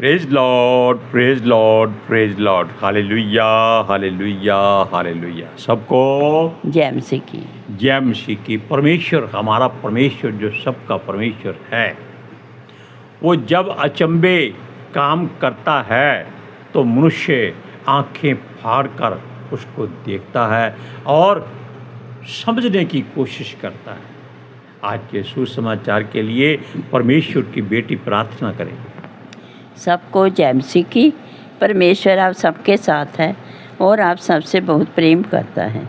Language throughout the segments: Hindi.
Praise Lord, praise Lord, praise Lord. Hallelujah, hallelujah, hallelujah. सबको जय मसीह की। जय मसीह की। परमेश्वर, हमारा परमेश्वर जो सबका परमेश्वर है, वो जब अचंभे काम करता है तो मनुष्य आंखें फाड़ कर उसको देखता है और समझने की कोशिश करता है। आज के सुसमाचार के लिए परमेश्वर की बेटी प्रार्थना करें। सबको जय मसीह की। परमेश्वर आप सबके साथ है और आप सबसे बहुत प्रेम करता है।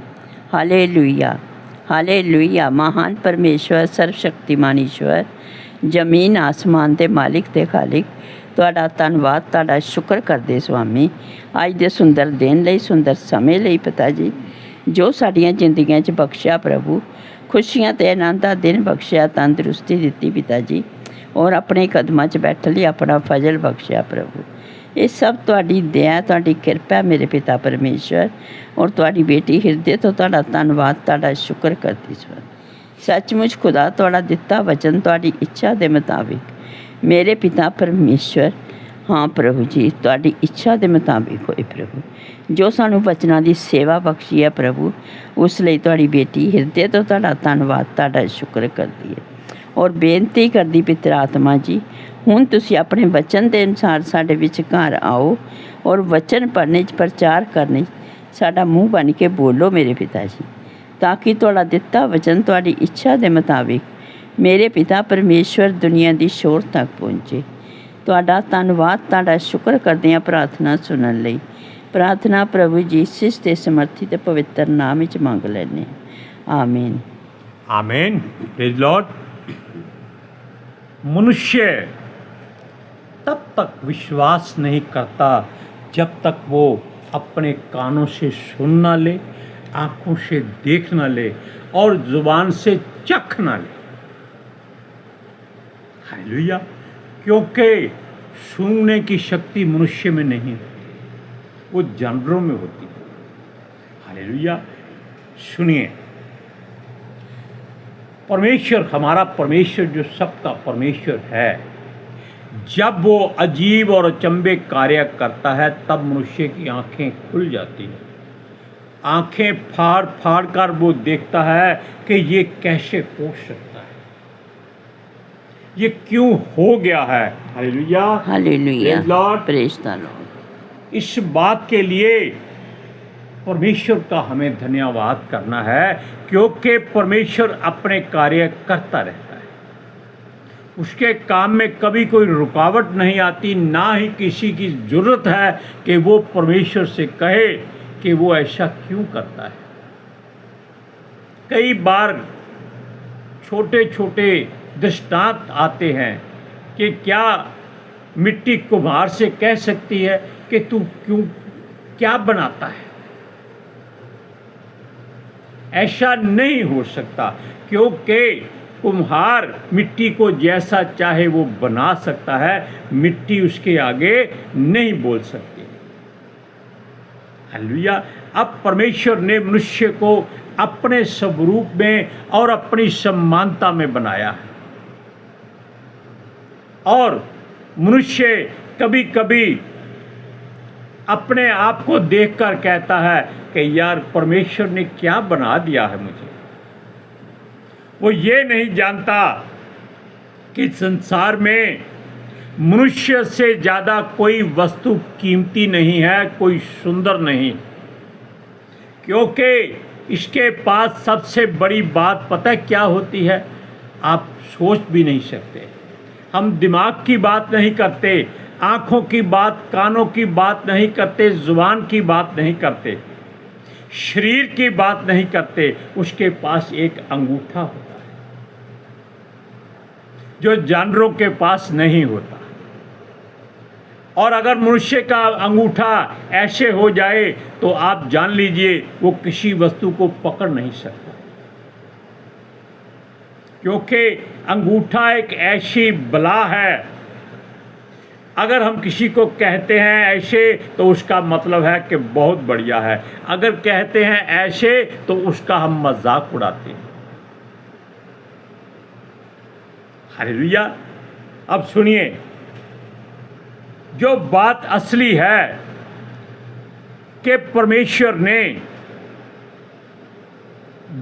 Hallelujah, hallelujah. महान परमेश्वर, सर्वशक्तिमान ईश्वर, जमीन आसमान के मालिक ते खालिक, तुहाडा धन्नवाद, तुहाडा शुक्र करदे स्वामी अज दे सुंदर दिन लई, सुंदर समय लई पिता जी, जो साडियां जिंदगियां च बख्शिया प्रभु, खुशियां ते आनंद दा दिन बख्शिया, तंदुरुस्ती दित्ती पिता जी, और अपने कदमां 'च बैठण लई अपना फजल बख्शिया प्रभु। ये सब तुहाडी दया, तुहाडी किरपा मेरे पिता परमेश्वर, और तुहाडी बेटी हिरदे तो तुहाडा धन्नवाद, तुहाडा शुक्र करदी स्वामी। सचमुच खुदा, तुहाडा दिता वचन तुहाडी इच्छा के मुताबिक मेरे पिता परमेश्वर, हाँ प्रभु जी, तुहाडी इच्छा के मुताबिक होए प्रभु। जो सानू वचनां दी सेवा बख्शी है प्रभु, उस लई तुहाडी बेटी हिरदे तो तुहाडा धन्नवाद, तुहाडा शुक्र करदी है और बेनती करदी पितर आत्मा जी, हुण तुसीं अपने वचन के अनुसार साडे विचकार आओ और वचन पढ़ने प्रचार करने साडा मूँह बन के बोलो मेरे पिता जी, ताकि तुहाडा दिता वचन तुहाडी इच्छा के मुताबिक मेरे पिता परमेश्वर दुनिया की शोर तक पहुँचे। तुहाडा धन्नवाद, तुहाडा शुक्र करदे हां प्रार्थना सुनन लई। प्रार्थना प्रभु जीसस के समर्थी ते पवित्र नाम विच मंग लैने, आमीन, आमीन। Praise Lord. मनुष्य तब तक विश्वास नहीं करता जब तक वो अपने कानों से सुन ना ले, आँखों से देख ना ले और जुबान से चख ना ले। हालेलुया। क्योंकि सूंघने की शक्ति मनुष्य में नहीं होती, वो जानवरों में होती है। हालेलुया। सुनिए, परमेश्वर, हमारा परमेश्वर जो सबका परमेश्वर है, जब वो अजीब और अचंभे कार्य करता है तब मनुष्य की आंखें खुल जाती हैं। आंखें फाड़ फाड़ कर वो देखता है कि ये कैसे हो सकता है, ये क्यों हो गया है। Hallelujah, hallelujah, praise Lord, praise the Lord. इस बात के लिए परमेश्वर का हमें धन्यवाद करना है, क्योंकि परमेश्वर अपने कार्य करता रहता है। उसके काम में कभी कोई रुकावट नहीं आती, ना ही किसी की ज़रूरत है कि वो परमेश्वर से कहे कि वो ऐसा क्यों करता है। कई बार छोटे छोटे दृष्टांत आते हैं कि क्या मिट्टी कुम्हार से कह सकती है कि तू क्यों क्या बनाता है। ऐसा नहीं हो सकता, क्योंकि कुम्हार मिट्टी को जैसा चाहे वो बना सकता है, मिट्टी उसके आगे नहीं बोल सकती। हालेलुया। अब परमेश्वर ने मनुष्य को अपने स्वरूप में और अपनी समानता में बनाया है, और मनुष्य कभी कभी अपने आप को देखकर कहता है कि यार परमेश्वर ने क्या बना दिया है मुझे। वो ये नहीं जानता कि संसार में मनुष्य से ज़्यादा कोई वस्तु कीमती नहीं है, कोई सुंदर नहीं, क्योंकि इसके पास सबसे बड़ी बात पता है क्या होती है, आप सोच भी नहीं सकते। हम दिमाग की बात नहीं करते, आँखों की बात, कानों की बात नहीं करते, जुबान की बात नहीं करते, शरीर की बात नहीं करते। उसके पास एक अंगूठा होता है जो जानवरों के पास नहीं होता। और अगर मनुष्य का अंगूठा ऐसे हो जाए तो आप जान लीजिए वो किसी वस्तु को पकड़ नहीं सकता, क्योंकि अंगूठा एक ऐसी बला है। अगर हम किसी को कहते हैं ऐसे तो उसका मतलब है कि बहुत बढ़िया है, अगर कहते हैं ऐसे तो उसका हम मजाक उड़ाते हैं। हालेलुया। अब सुनिए, जो बात असली है कि परमेश्वर ने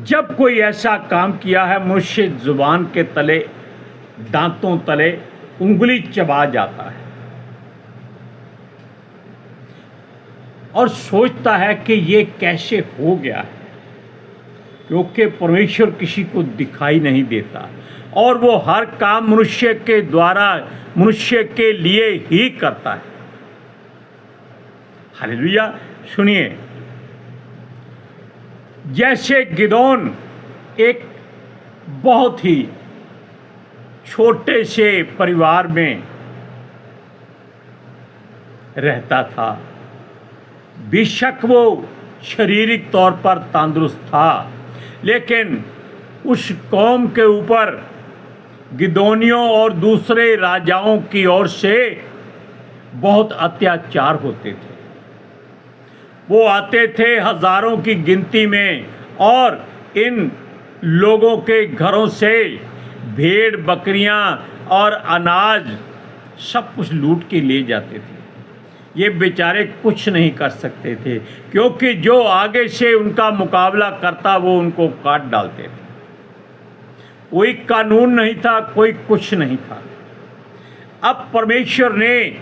जब कोई ऐसा काम किया है, मनुष्य जुबान के तले, दांतों तले उंगली चबा जाता है और सोचता है कि ये कैसे हो गया है, क्योंकि परमेश्वर किसी को दिखाई नहीं देता और वो हर काम मनुष्य के द्वारा, मनुष्य के लिए ही करता है। हालेलुया। सुनिए, जैसे गिदोन एक बहुत ही छोटे से परिवार में रहता था, बेशक वो शारीरिक तौर पर तंदुरुस्त था, लेकिन उस कौम के ऊपर गिदोनियों और दूसरे राजाओं की ओर से बहुत अत्याचार होते थे। वो आते थे हजारों की गिनती में और इन लोगों के घरों से भेड़ बकरियां और अनाज सब कुछ लूट के ले जाते थे। ये बेचारे कुछ नहीं कर सकते थे, क्योंकि जो आगे से उनका मुकाबला करता वो उनको काट डालते थे। कोई कानून नहीं था, कोई कुछ नहीं था। अब परमेश्वर ने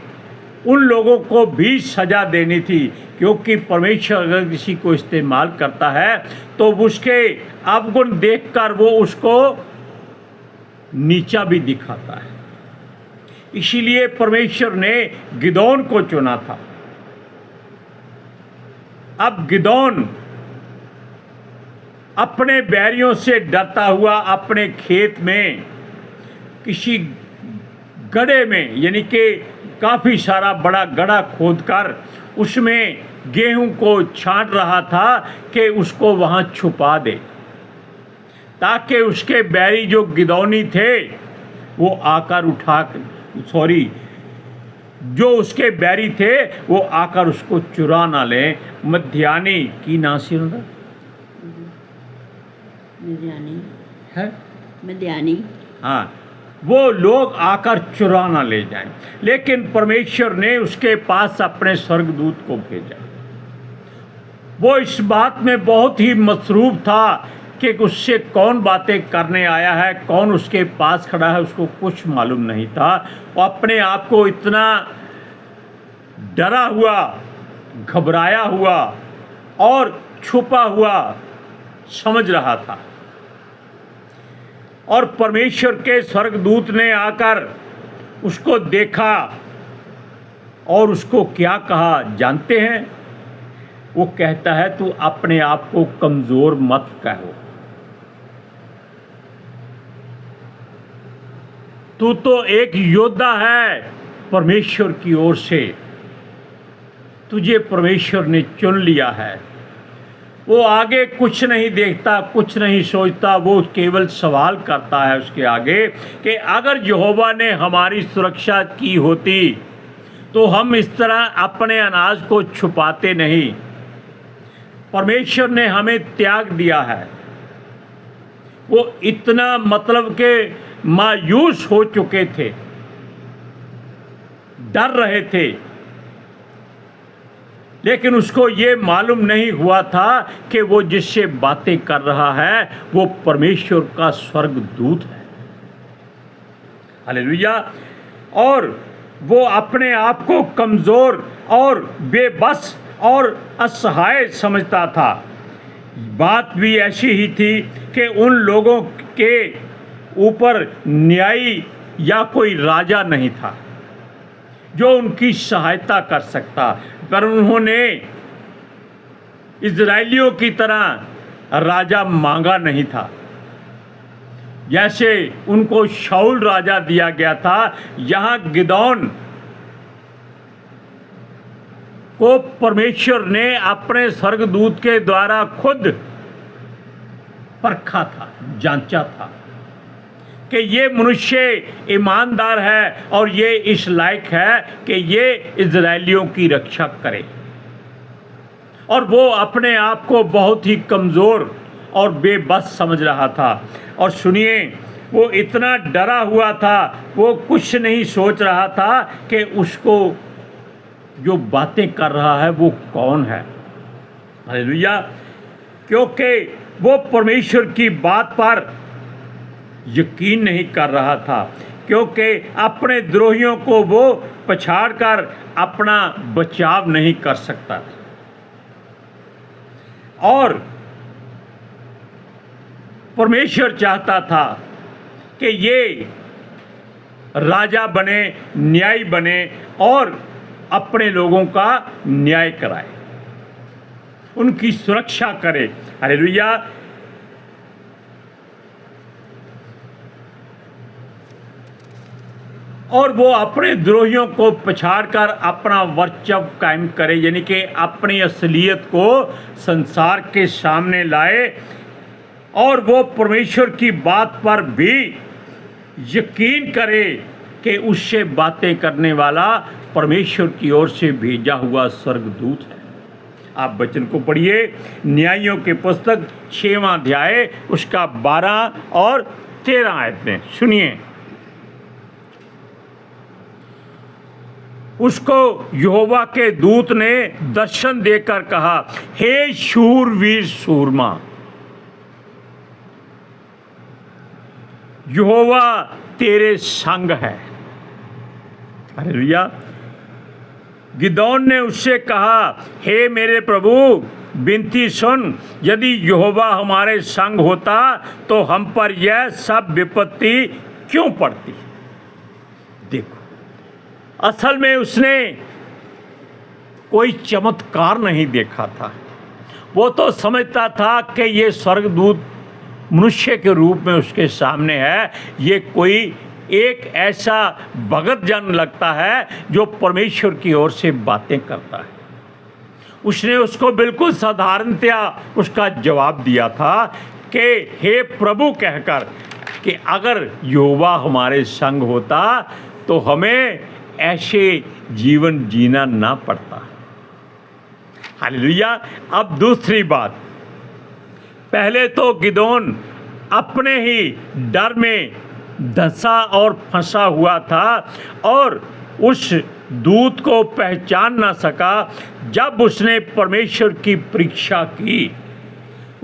उन लोगों को भी सजा देनी थी, क्योंकि परमेश्वर अगर किसी को इस्तेमाल करता है तो उसके अवगुण देखकर वो उसको नीचा भी दिखाता है। इसीलिए परमेश्वर ने गिदोन को चुना था। अब गिदोन अपने बैरियों से डरता हुआ अपने खेत में किसी गड्ढे में, यानी कि काफ़ी सारा बड़ा गड्ढा खोदकर उसमें गेहूं को छांट रहा था कि उसको वहां छुपा दे, ताकि उसके बैरी जो गिदोनी थे वो आकर जो उसके बैरी थे वो आकर उसको चुरा ना लें। मध्यानी की नासी है मध्यानी, हाँ, वो लोग आकर चुरा ना ले जाएं। लेकिन परमेश्वर ने उसके पास अपने स्वर्गदूत को भेजा। वो इस बात में बहुत ही मसरूफ था कि उससे कौन बातें करने आया है, कौन उसके पास खड़ा है, उसको कुछ मालूम नहीं था। वो अपने आप को इतना डरा हुआ, घबराया हुआ और छुपा हुआ समझ रहा था। और परमेश्वर के स्वर्गदूत ने आकर उसको देखा और उसको क्या कहा जानते हैं? वो कहता है, तू अपने आप को कमज़ोर मत कहो, तू तो एक योद्धा है परमेश्वर की ओर से, तुझे परमेश्वर ने चुन लिया है। वो आगे कुछ नहीं देखता, कुछ नहीं सोचता, वो केवल सवाल करता है उसके आगे कि अगर यहोवा ने हमारी सुरक्षा की होती तो हम इस तरह अपने अनाज को छुपाते नहीं। परमेश्वर ने हमें त्याग दिया है। वो इतना मतलब के मायूस हो चुके थे, डर रहे थे, लेकिन उसको ये मालूम नहीं हुआ था कि वो जिससे बातें कर रहा है वो परमेश्वर का स्वर्गदूत है। हालेलुया। और वो अपने आप को कमज़ोर और बेबस और असहाय समझता था। बात भी ऐसी ही थी कि उन लोगों के ऊपर न्यायी या कोई राजा नहीं था जो उनकी सहायता कर सकता, पर उन्होंने इज़राइलियों की तरह राजा मांगा नहीं था। जैसे उनको शाऊल राजा दिया गया था, यहाँ गिदोन को परमेश्वर ने अपने स्वर्गदूत के द्वारा खुद परखा था, जांचा था कि ये मनुष्य ईमानदार है और ये इस लायक है कि ये इज़राइलियों की रक्षा करे। और वो अपने आप को बहुत ही कमज़ोर और बेबस समझ रहा था। और सुनिए, वो इतना डरा हुआ था, वो कुछ नहीं सोच रहा था कि उसको जो बातें कर रहा है वो कौन है। हालेलुया। क्योंकि वो परमेश्वर की बात पर यकीन नहीं कर रहा था, क्योंकि अपने द्रोहियों को वो पछाड़ कर अपना बचाव नहीं कर सकता था। और परमेश्वर चाहता था कि ये राजा बने, न्यायी बने और अपने लोगों का न्याय कराए, उनकी सुरक्षा करे। हालेलुया। और वो अपने द्रोहियों को पछाड़कर अपना वर्चस्व कायम करे, यानी कि अपनी असलियत को संसार के सामने लाए। और वो परमेश्वर की बात पर भी यकीन करे कि उससे बातें करने वाला परमेश्वर की ओर से भेजा हुआ स्वर्गदूत है। आप वचन को पढ़िए, न्यायियों की पुस्तक 6वां अध्याय उसका 12 और 13 आयतें सुनिए। उसको यहोवा के दूत ने दर्शन देकर कहा, हे शूरवीर सूरमा, यहोवा तेरे संग है। हालेलुया। गिदोन ने उससे कहा, हे मेरे प्रभु, विनती सुन, यदि यहोवा हमारे संग होता तो हम पर यह सब विपत्ति क्यों पड़ती। देखो, असल में उसने कोई चमत्कार नहीं देखा था। वो तो समझता था कि ये स्वर्गदूत मनुष्य के रूप में उसके सामने है, ये कोई एक ऐसा भगत जन लगता है जो परमेश्वर की ओर से बातें करता है। उसने उसको बिल्कुल साधारणतया उसका जवाब दिया था कि हे प्रभु कहकर, कि अगर यहोवा हमारे संग होता तो हमें ऐसे जीवन जीना ना पड़ता। हालेलुया। अब दूसरी बात, पहले तो गिदोन अपने ही डर में धंसा और फंसा हुआ था और उस दूत को पहचान ना सका। जब उसने परमेश्वर की परीक्षा की,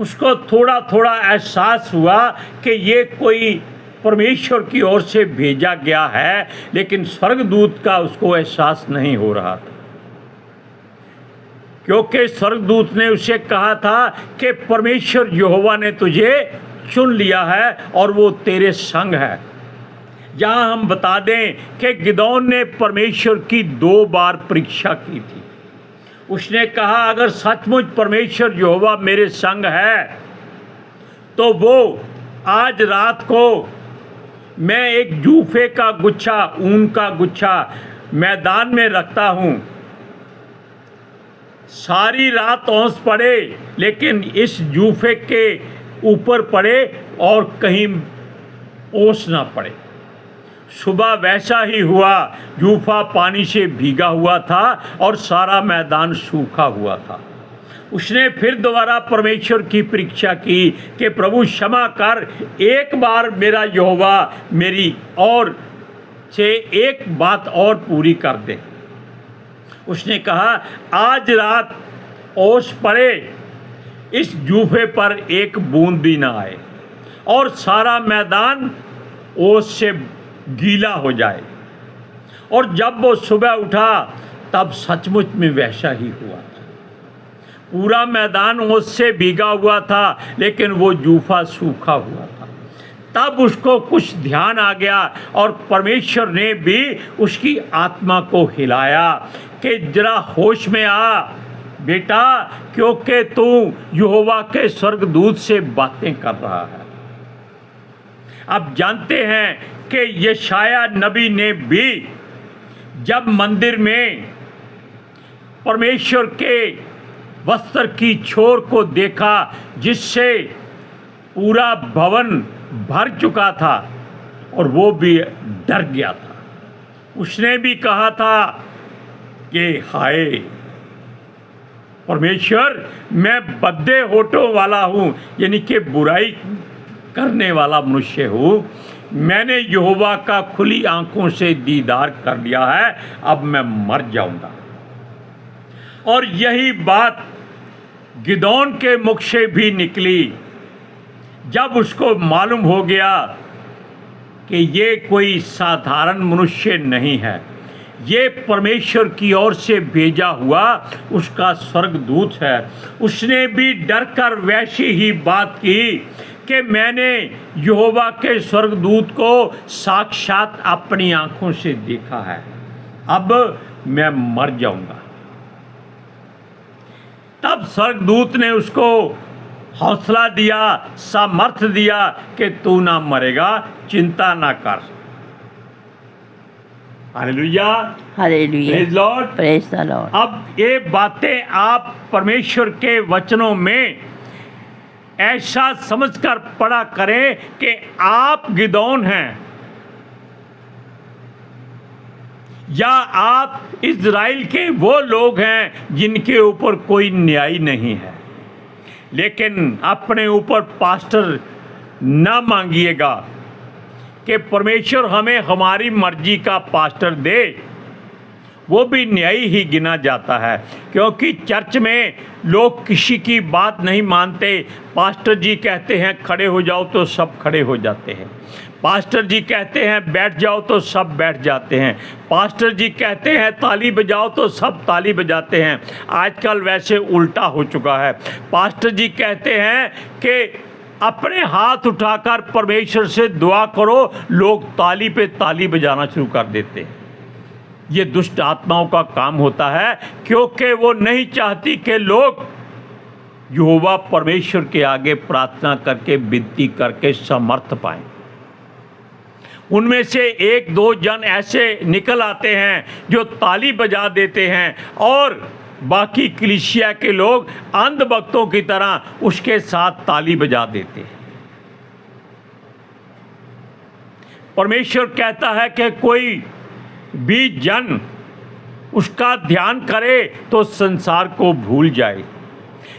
उसको थोड़ा थोड़ा एहसास हुआ कि ये कोई परमेश्वर की ओर से भेजा गया है, लेकिन स्वर्गदूत का उसको एहसास नहीं हो रहा था, क्योंकि स्वर्गदूत ने उसे कहा था कि परमेश्वर यहोवा ने तुझे चुन लिया है और वो तेरे संग है। जहाँ हम बता दें कि गिदोन ने परमेश्वर की 2 बार परीक्षा की थी। उसने कहा, अगर सचमुच परमेश्वर यहोवा मेरे संग है तो वो आज रात को मैं एक जूफे का गुच्छा, ऊन का गुच्छा मैदान में रखता हूँ, सारी रात ओस पड़े लेकिन इस जूफे के ऊपर पड़े और कहीं ओस ना पड़े। सुबह वैसा ही हुआ, जूफा पानी से भीगा हुआ था और सारा मैदान सूखा हुआ था। उसने फिर दोबारा परमेश्वर की परीक्षा की कि प्रभु क्षमा कर, एक बार मेरा यहोवा मेरी और से एक बात और पूरी कर दे। उसने कहा, आज रात ओस पड़े, इस जूफे पर एक बूंद भी ना आए और सारा मैदान ओस से गीला हो जाए। और जब वो सुबह उठा तब सचमुच में वैसा ही हुआ था। पूरा मैदान ओस से भीगा हुआ था लेकिन वो जूफा सूखा हुआ था। तब उसको कुछ ध्यान आ गया और परमेश्वर ने भी उसकी आत्मा को हिलाया कि जरा होश में आ बेटा, क्योंकि तू यहोवा के स्वर्गदूत से बातें कर रहा है। अब जानते हैं कि यशाया नबी ने भी जब मंदिर में परमेश्वर के वस्त्र की छोर को देखा जिससे पूरा भवन भर चुका था और वो भी डर गया था, उसने भी कहा था कि हाय परमेश्वर, मैं बद्दे होठों वाला हूँ, यानी कि बुराई करने वाला मनुष्य हूँ। मैंने यहोवा का खुली आंखों से दीदार कर लिया है, अब मैं मर जाऊंगा। और यही बात गिदोन के मुख से भी निकली जब उसको मालूम हो गया कि ये कोई साधारण मनुष्य नहीं है, ये परमेश्वर की ओर से भेजा हुआ उसका स्वर्गदूत है। उसने भी डरकर वैसी ही बात की कि मैंने यहोवा के स्वर्गदूत को साक्षात अपनी आंखों से देखा है, अब मैं मर जाऊंगा। तब स्वर्गदूत ने उसको हौसला दिया, सामर्थ्य दिया कि तू ना मरेगा, चिंता ना कर। Hallelujah, hallelujah, praise Lord, praise the Lord. अब ये बातें आप परमेश्वर के वचनों में ऐसा समझकर पढ़ा करें कि आप गिदोन हैं या आप इज़राइल के वो लोग हैं जिनके ऊपर कोई न्याय नहीं है। लेकिन अपने ऊपर पास्टर ना मांगिएगा कि परमेश्वर हमें हमारी मर्जी का पास्टर दे, वो भी न्यायी ही गिना जाता है, क्योंकि चर्च में लोग किसी की बात नहीं मानते। पास्टर जी कहते हैं खड़े हो जाओ तो सब खड़े हो जाते हैं, पास्टर जी कहते हैं बैठ जाओ तो सब बैठ जाते हैं, पास्टर जी कहते हैं ताली बजाओ तो सब ताली बजाते हैं। आजकल वैसे उल्टा हो चुका है। पास्टर जी कहते हैं कि अपने हाथ उठाकर परमेश्वर से दुआ करो, लोग ताली पे ताली बजाना शुरू कर देते हैं। ये दुष्ट आत्माओं का काम होता है, क्योंकि वो नहीं चाहती कि लोग यहोवा परमेश्वर के आगे प्रार्थना करके विनती करके समर्थ पाएं। उनमें से एक दो जन ऐसे निकल आते हैं जो ताली बजा देते हैं और बाकी कलीसिया के लोग अंधभक्तों की तरह उसके साथ ताली बजा देते हैं। परमेश्वर कहता है कि कोई भी जन उसका ध्यान करे तो संसार को भूल जाए।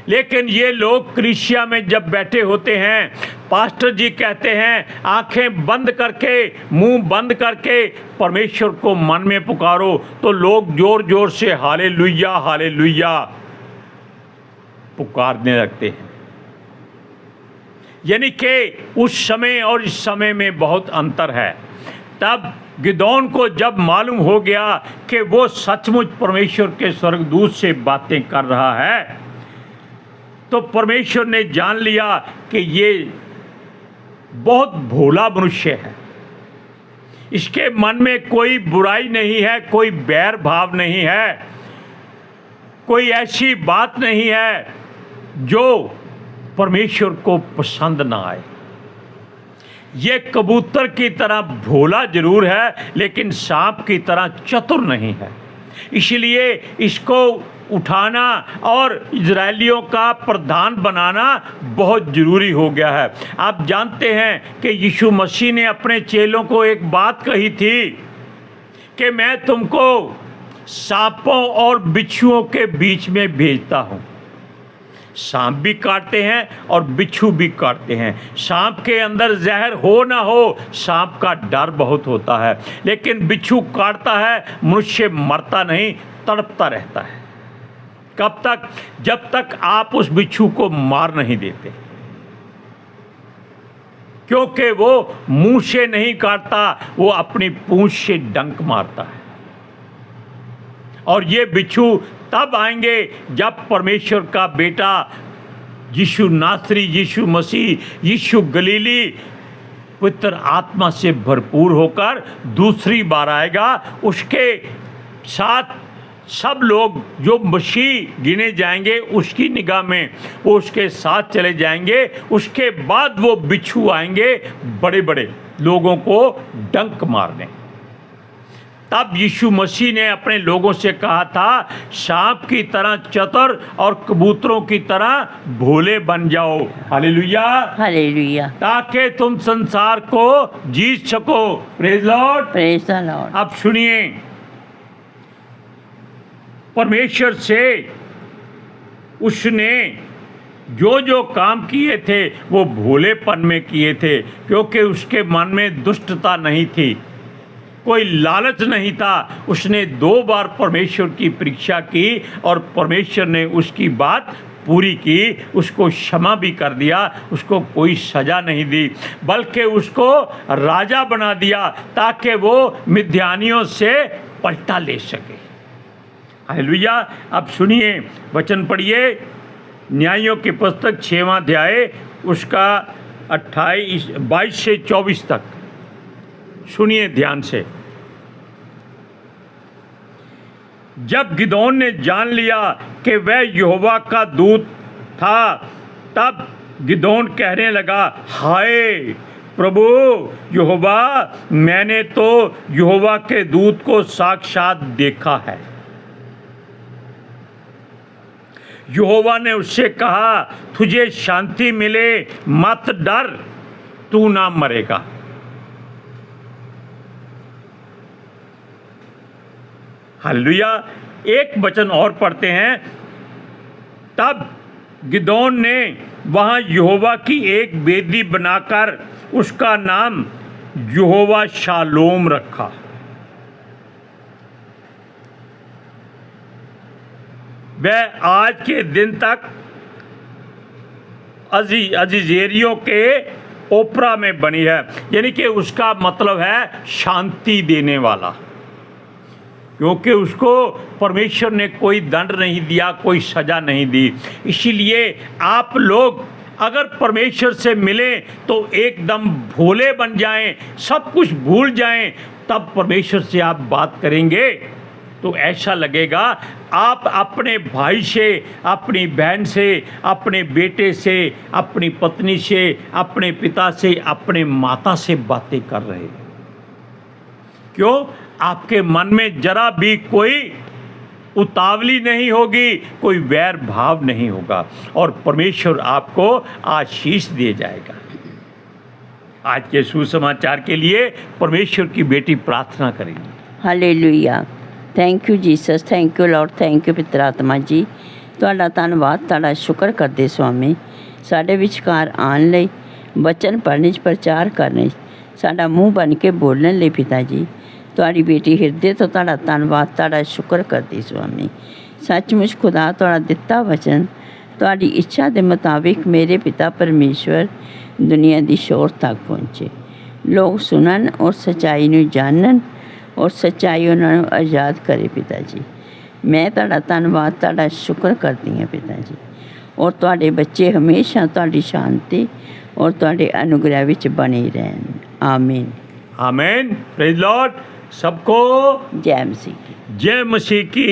लेकिन ये लोग कलीसिया में जब बैठे होते हैं, पास्टर जी कहते हैं आंखें बंद करके, मुंह बंद करके परमेश्वर को मन में पुकारो, तो लोग जोर जोर से हालेलुया हालेलुया पुकारने लगते हैं। यानी कि उस समय और इस समय में बहुत अंतर है। तब गिदोन को जब मालूम हो गया कि वो सचमुच परमेश्वर के स्वर्गदूत से बातें कर रहा है, तो परमेश्वर ने जान लिया कि ये बहुत भोला मनुष्य है, इसके मन में कोई बुराई नहीं है, कोई बैर भाव नहीं है, कोई ऐसी बात नहीं है जो परमेश्वर को पसंद ना आए। ये कबूतर की तरह भोला जरूर है, लेकिन सांप की तरह चतुर नहीं है। इसलिए इसको उठाना और इजरायलियों का प्रधान बनाना बहुत ज़रूरी हो गया है। आप जानते हैं कि यीशु मसीह ने अपने चेलों को एक बात कही थी कि मैं तुमको सांपों और बिच्छुओं के बीच में भेजता हूँ। सांप भी काटते हैं और बिच्छू भी काटते हैं। सांप के अंदर जहर हो ना हो, सांप का डर बहुत होता है, लेकिन बिच्छू काटता है, मनुष्य मरता नहीं, तड़पता रहता है। कब तक? जब तक आप उस बिच्छू को मार नहीं देते, क्योंकि वो मुंह से नहीं काटता, वो अपनी पूंछ से डंक मारता है। और ये बिच्छू तब आएंगे जब परमेश्वर का बेटा यीशु नासरी, यीशु मसीह, यीशु गलीली पवित्र आत्मा से भरपूर होकर दूसरी बार आएगा। उसके साथ सब लोग जो मसीह गिने जाएंगे उसकी निगाह में, वो उसके साथ चले जाएंगे। उसके बाद वो बिच्छू आएंगे बड़े बड़े लोगों को डंक मारने। तब यीशु मसीह ने अपने लोगों से कहा था, सांप की तरह चतुर और कबूतरों की तरह भोले बन जाओ। हालेलुया, हालेलुया, ताकि तुम संसार को जीत सको। Praise Lord, praise the Lord. अब सुनिए, परमेश्वर से उसने जो जो काम किए थे वो भोलेपन में किए थे, क्योंकि उसके मन में दुष्टता नहीं थी, कोई लालच नहीं था। उसने 2 बार परमेश्वर की परीक्षा की और परमेश्वर ने उसकी बात पूरी की, उसको क्षमा भी कर दिया, उसको कोई सज़ा नहीं दी, बल्कि उसको राजा बना दिया ताकि वो मिद्यानियों से पलटा ले सके। हालेलुया। अब सुनिए, वचन पढ़िए, न्यायों की पुस्तक 6वां अध्याय उसका 22 से 24 तक सुनिए ध्यान से। जब गिदोन ने जान लिया कि वह यहोवा का दूत था, तब गिदोन कहने लगा, हाय प्रभु यहोवा, मैंने तो यहोवा के दूत को साक्षात देखा है। यहोवा ने उससे कहा, तुझे शांति मिले, मत डर, तू ना मरेगा। हालेलुया। एक वचन और पढ़ते हैं। तब गिदोन ने वहां यहोवा की एक वेदी बनाकर उसका नाम यहोवा शालोम रखा। वह आज के दिन तक अजीजेरियों के ओपरा में बनी है, यानी कि उसका मतलब है शांति देने वाला, क्योंकि उसको परमेश्वर ने कोई दंड नहीं दिया, कोई सज़ा नहीं दी। इसीलिए आप लोग अगर परमेश्वर से मिलें तो एकदम भोले बन जाएं, सब कुछ भूल जाएं, तब परमेश्वर से आप बात करेंगे तो ऐसा लगेगा आप अपने भाई से, अपनी बहन से, अपने बेटे से, अपनी पत्नी से, अपने पिता से, अपने माता से बातें कर रहे हैं। क्यों? आपके मन में जरा भी कोई उतावली नहीं होगी, कोई वैर भाव नहीं होगा और परमेश्वर आपको आशीष दे जाएगा। आज के सुसमाचार के लिए परमेश्वर की बेटी प्रार्थना करेंगी। Hallelujah. Thank you Jesus, thank you Lord, thank you पितर आत्मा जी। ਤੁਹਾਡਾ ਧੰਨਵਾਦ, ਤੁਹਾਡਾ ਸ਼ੁਕਰ ਕਰਦੇ स्वामी, ਸਾਡੇ ਵਿਚਕਾਰ ਆਉਣ ਲਈ, ਵਚਨ ਪੜ੍ਹਨ 'ਚ, ਪ੍ਰਚਾਰ ਕਰਨ 'ਚ, ਸਾਡਾ ਮੂੰਹ ਬਣ ਕੇ ਬੋਲਣ ਲਈ ਪਿਤਾ ਜੀ। ਤੁਹਾਡੀ ਬੇਟੀ ਹਿਰਦੇ ਤੋਂ ਤੁਹਾਡਾ ਧੰਨਵਾਦ, ਤੁਹਾਡਾ ਸ਼ੁਕਰ ਕਰਦੀ स्वामी। ਸੱਚਮੁੱਚ ਖੁਦਾ ਤੁਹਾਡਾ ਦਿੱਤਾ ਵਚਨ ਤੁਹਾਡੀ ਇੱਛਾ ਦੇ ਮੁਤਾबिक ਮੇਰੇ ਪਿਤਾ ਪਰਮੇਸ਼ਵਰ ਦੁਨੀਆ ਦੀ ਸ਼ੋਰ ਤੱਕ ਪਹੁੰਚੇ, ਲੋਕ ਸੁਣਨ ਔਰ ਸੱਚਾਈ ਨੂੰ ਜਾਣਨ ਔਰ ਸੱਚਾਈ ਉਹਨਾਂ ਨੂੰ ਆਜ਼ਾਦ ਕਰੇ ਪਿਤਾ ਜੀ। ਮੈਂ ਤੁਹਾਡਾ ਧੰਨਵਾਦ, ਤੁਹਾਡਾ ਸ਼ੁਕਰ ਕਰਦੀ ਹਾਂ ਪਿਤਾ ਜੀ। ਔਰ ਤੁਹਾਡੇ ਬੱਚੇ ਹਮੇਸ਼ਾ ਤੁਹਾਡੀ ਸ਼ਾਂਤੀ ਔਰ ਤੁਹਾਡੇ ਅਨੁਗ੍ਰਹਿ ਵਿੱਚ ਬਣੇ ਰਹਿਣ। आमीन आमीन। Praise Lord. सबको जय मसीह की। जय मसीह की।